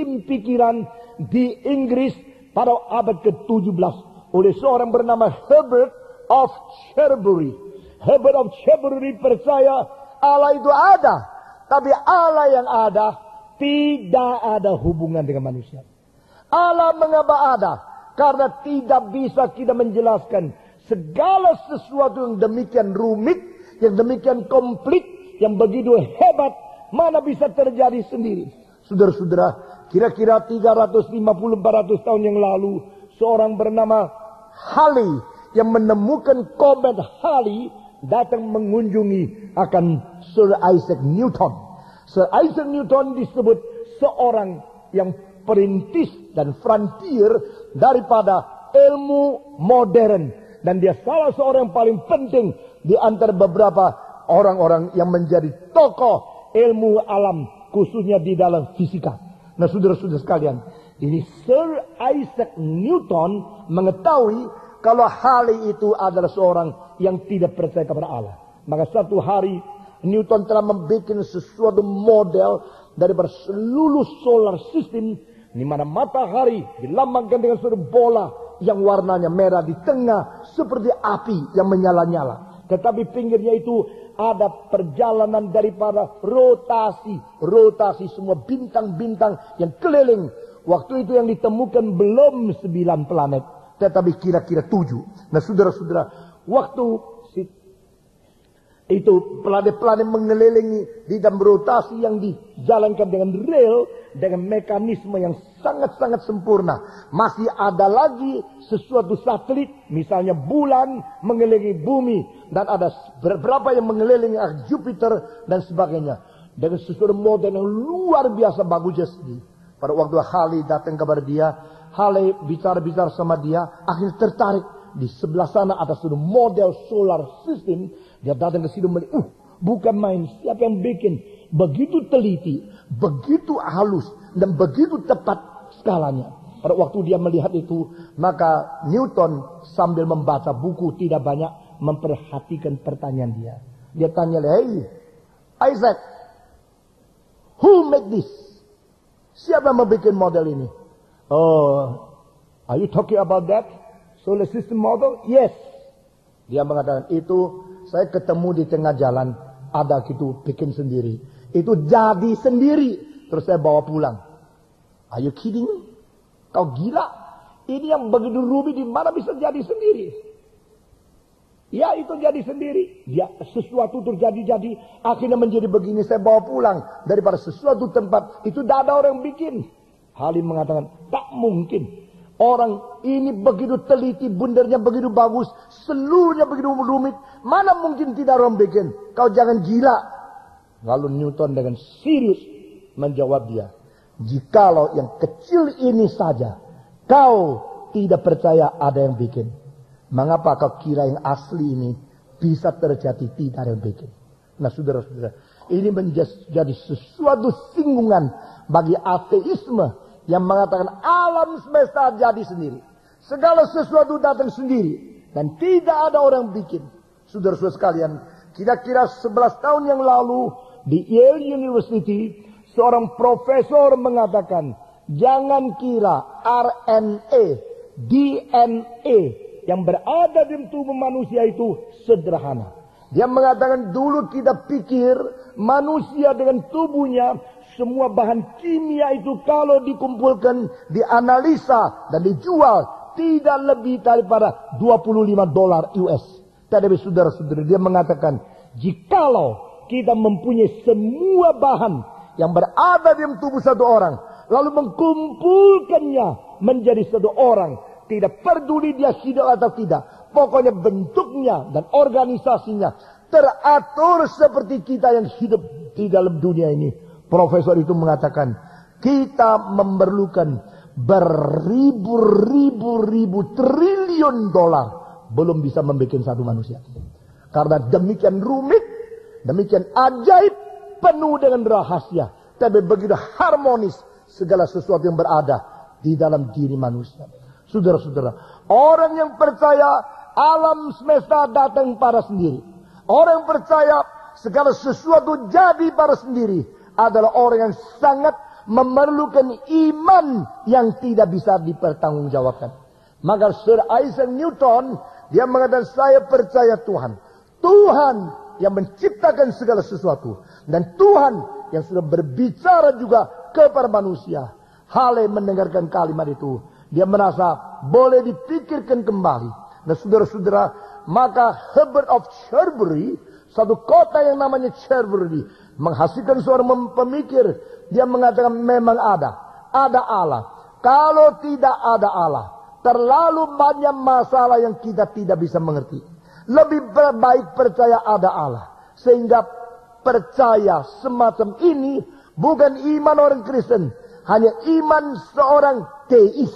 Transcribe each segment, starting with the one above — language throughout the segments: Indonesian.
sistem pikiran di Inggris pada abad ke-17 oleh seorang bernama Herbert of Cherbury. Herbert of Cherbury percaya Allah itu ada, tapi Allah yang ada tidak ada hubungan dengan manusia. Allah mengapa ada? Karena tidak bisa kita menjelaskan segala sesuatu yang demikian rumit, yang demikian komplit, yang begitu hebat, mana bisa terjadi sendiri. Saudara-saudara, kira-kira 350-400 tahun yang lalu, seorang bernama Halley yang menemukan komet Halley datang mengunjungi akan Sir Isaac Newton. Sir Isaac Newton disebut seorang yang perintis dan frontier daripada ilmu modern. Dan dia salah seorang yang paling penting di antara beberapa orang-orang yang menjadi tokoh ilmu alam, khususnya di dalam fisika. Nah, saudara-saudara sekalian, ini Sir Isaac Newton mengetahui kalau Halley itu adalah seorang yang tidak percaya kepada Allah. Maka satu hari Newton telah membuat sesuatu model daripada seluruh solar system, di mana matahari dilambangkan dengan suatu bola yang warnanya merah di tengah seperti api yang menyala-nyala. Tetapi pinggirnya itu ada perjalanan daripada rotasi semua bintang-bintang yang keliling. Waktu itu yang ditemukan belum 9 planet, tetapi kira-kira 7. Nah, saudara-saudara, waktu itu planet-planet mengelilingi di dalam rotasi yang dijalankan dengan rel, dengan mekanisme yang sangat-sangat sempurna. Masih ada lagi sesuatu satelit, misalnya bulan mengelilingi bumi, dan ada beberapa yang mengelilingi Jupiter dan sebagainya. Dengan sesuatu model yang luar biasa bagusnya sekali. Pada waktu Halley datang kepada dia, Halley bicara-bicara sama dia, akhirnya tertarik. Di sebelah sana ada suatu model solar system. Dia datang ke situ melihat, bukan main, siapa yang bikin? Begitu teliti, begitu halus, dan begitu tepat skalanya. Pada waktu dia melihat itu, maka Newton sambil membaca buku tidak banyak memperhatikan pertanyaan dia. Dia tanya, hey Isaac, who made this? Siapa yang membuat model ini? Oh, are you talking about that? Solar system model? Yes. Dia mengatakan, itu saya ketemu di tengah jalan, ada gitu bikin sendiri. Itu jadi sendiri, terus saya bawa pulang. Are you kidding? Kau gila? Ini yang begitu rumit, di mana bisa jadi sendiri? Ya, itu jadi sendiri. Ya, sesuatu terjadi-jadi, akhirnya menjadi begini, saya bawa pulang. Daripada sesuatu tempat, itu tidak ada orang bikin. Halim mengatakan, tak mungkin. Orang ini begitu teliti, bundernya begitu bagus, seluruhnya begitu rumit. Mana mungkin tidak orang bikin? Kau jangan gila. Lalu Newton dengan serius menjawab dia, jikalau yang kecil ini saja kau tidak percaya ada yang bikin, mengapa kau kira yang asli ini bisa terjadi tidak ada yang bikin? Nah, saudara-saudara, ini menjadi sesuatu singgungan bagi ateisme yang mengatakan alam semesta jadi sendiri. Segala sesuatu datang sendiri. Dan tidak ada orang bikin. Saudara-saudara sekalian, kira-kira 11 tahun yang lalu di Yale University, seorang profesor mengatakan, jangan kira RNA, DNA yang berada di tubuh manusia itu sederhana. Dia mengatakan dulu kita pikir manusia dengan tubuhnya, semua bahan kimia itu kalau dikumpulkan, dianalisa dan dijual tidak lebih daripada $25 US. Tetapi saudara-saudara, dia mengatakan, jikalau kita mempunyai semua bahan yang berada di tubuh satu orang, lalu mengkumpulkannya menjadi satu orang, tidak peduli dia hidup atau tidak, pokoknya bentuknya dan organisasinya teratur seperti kita yang hidup di dalam dunia ini. Profesor itu mengatakan, kita memerlukan beribu-ribu triliun dolar belum bisa membuat satu manusia. Karena demikian rumit, demikian ajaib, penuh dengan rahasia, tapi begitu harmonis segala sesuatu yang berada di dalam diri manusia. Saudara-saudara, orang yang percaya alam semesta datang pada sendiri, orang yang percaya segala sesuatu jadi pada sendiri, adalah orang yang sangat memerlukan iman yang tidak bisa dipertanggungjawabkan. Maka Sir Isaac Newton, dia mengatakan, saya percaya Tuhan. Tuhan yang menciptakan segala sesuatu. Dan Tuhan yang sudah berbicara juga kepada manusia. Hale mendengarkan kalimat itu, dia merasa boleh dipikirkan kembali. Nah saudara-saudara, maka Herbert of Cherbury, satu kota yang namanya Cherbury, menghasilkan seorang pemikir. Dia mengatakan memang ada Allah. Kalau tidak ada Allah, terlalu banyak masalah yang kita tidak bisa mengerti. Lebih baik percaya ada Allah. Sehingga percaya semacam ini bukan iman orang Kristen, hanya iman seorang teis.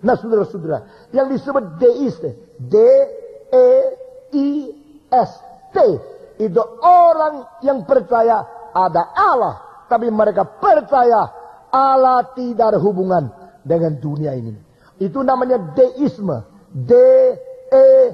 Nah saudara-saudara, yang disebut deist, D-E-I-S-T, itu orang yang percaya ada Allah, tapi mereka percaya Allah tidak ada hubungan dengan dunia ini. Itu namanya deisme, D-E-I-S-M.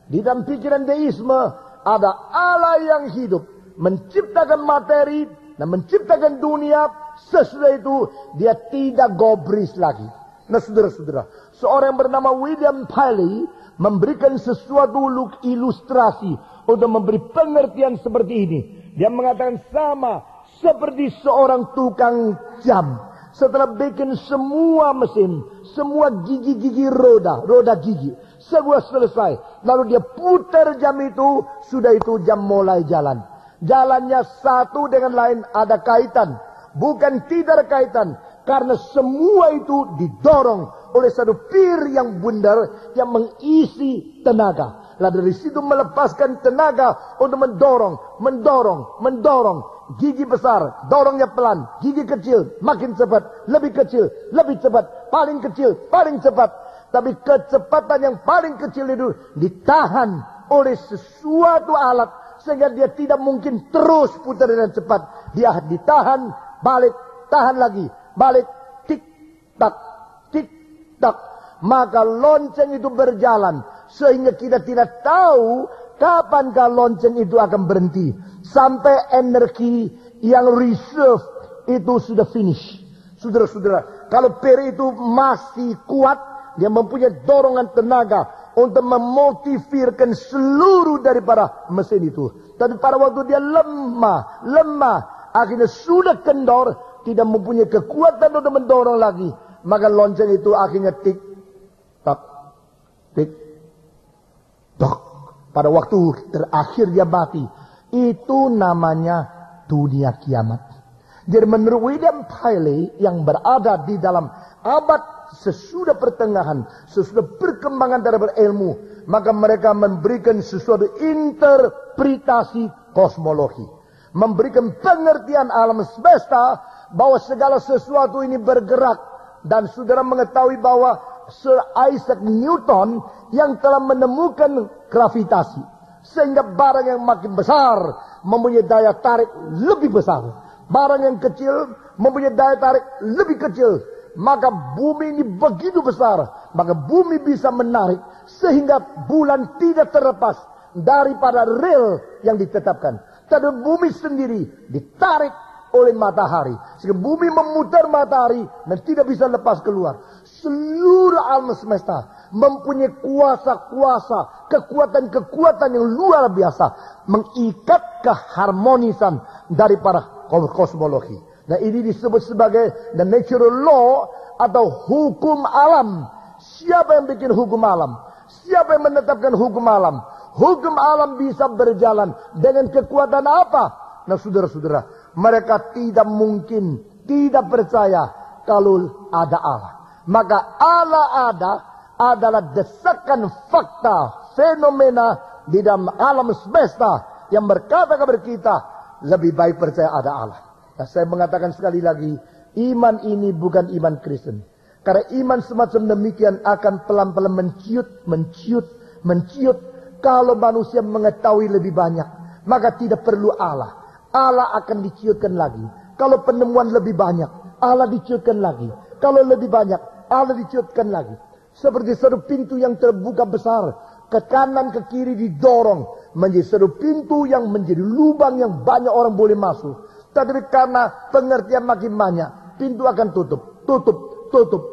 Di dalam pikiran deisme ada Allah yang hidup, menciptakan materi dan menciptakan dunia. Sesudah itu dia tidak gobris lagi. Nah saudara-saudara, seorang yang bernama William Paley memberikan sesuatu ilustrasi untuk memberi pengertian seperti ini. Dia mengatakan sama seperti seorang tukang jam. Setelah bikin semua mesin, semua gigi-gigi roda gigi, semua selesai. Lalu dia putar jam itu, sudah itu jam mulai jalan. Jalannya satu dengan lain ada kaitan. Bukan tidak ada kaitan. Karena semua itu didorong oleh satu pir yang bundar yang mengisi tenaga. Lalu dari situ melepaskan tenaga untuk mendorong. Gigi besar, dorongnya pelan. Gigi kecil, makin cepat. Lebih kecil, lebih cepat. Paling kecil, paling cepat. Tapi kecepatan yang paling kecil itu ditahan oleh sesuatu alat. Sehingga dia tidak mungkin terus putar dengan cepat. Dia ditahan, balik, tahan lagi. Balik, tik, tak. Maka lonceng itu berjalan. Sehingga kita tidak tahu kapankah lonceng itu akan berhenti. Sampai energi yang reserve itu sudah finish. Saudara-saudara, kalau peri itu masih kuat, dia mempunyai dorongan tenaga untuk memotivasikan seluruh daripada mesin itu. Tapi pada waktu dia lemah, akhirnya sudah kendor, tidak mempunyai kekuatan untuk mendorong lagi, maka lonceng itu akhirnya tik tak. Pada waktu terakhir dia mati. Itu namanya dunia kiamat. Jadi menurut William Paley yang berada di dalam abad sesudah pertengahan, sesudah perkembangan terhadap ilmu, maka mereka memberikan sesuatu interpretasi kosmologi, memberikan pengertian alam semesta bahwa segala sesuatu ini bergerak. Dan saudara mengetahui bahwa Sir Isaac Newton yang telah menemukan gravitasi, sehingga barang yang makin besar mempunyai daya tarik lebih besar, barang yang kecil mempunyai daya tarik lebih kecil. Maka bumi ini begitu besar, maka bumi bisa menarik sehingga bulan tidak terlepas daripada rel yang ditetapkan. Tapi bumi sendiri ditarik oleh matahari, sehingga bumi memutar matahari dan tidak bisa lepas keluar. Seluruh alam semesta mempunyai kuasa-kuasa, kekuatan-kekuatan yang luar biasa, mengikat keharmonisan daripada kosmologi. Nah ini disebut sebagai the natural law atau hukum alam. Siapa yang bikin hukum alam? Siapa yang menetapkan hukum alam? Hukum alam bisa berjalan dengan kekuatan apa? Nah saudara-saudara, mereka tidak mungkin tidak percaya kalau ada Allah. Maka Allah adalah desakan fakta, fenomena di dalam alam semesta yang berkata kepada kita, lebih baik percaya ada Allah. Nah, saya mengatakan sekali lagi, iman ini bukan iman Kristen. Karena iman semacam demikian akan pelan-pelan menciut. Kalau manusia mengetahui lebih banyak, maka tidak perlu Allah. Allah akan diciutkan lagi. Kalau penemuan lebih banyak, Allah diciutkan lagi. Kalau lebih banyak, Allah diciutkan lagi. Seperti satu pintu yang terbuka besar, ke kanan ke kiri didorong menjadi satu pintu yang menjadi lubang yang banyak orang boleh masuk. Tetapi karena pengertian makin banyak, pintu akan tutup, tutup, tutup.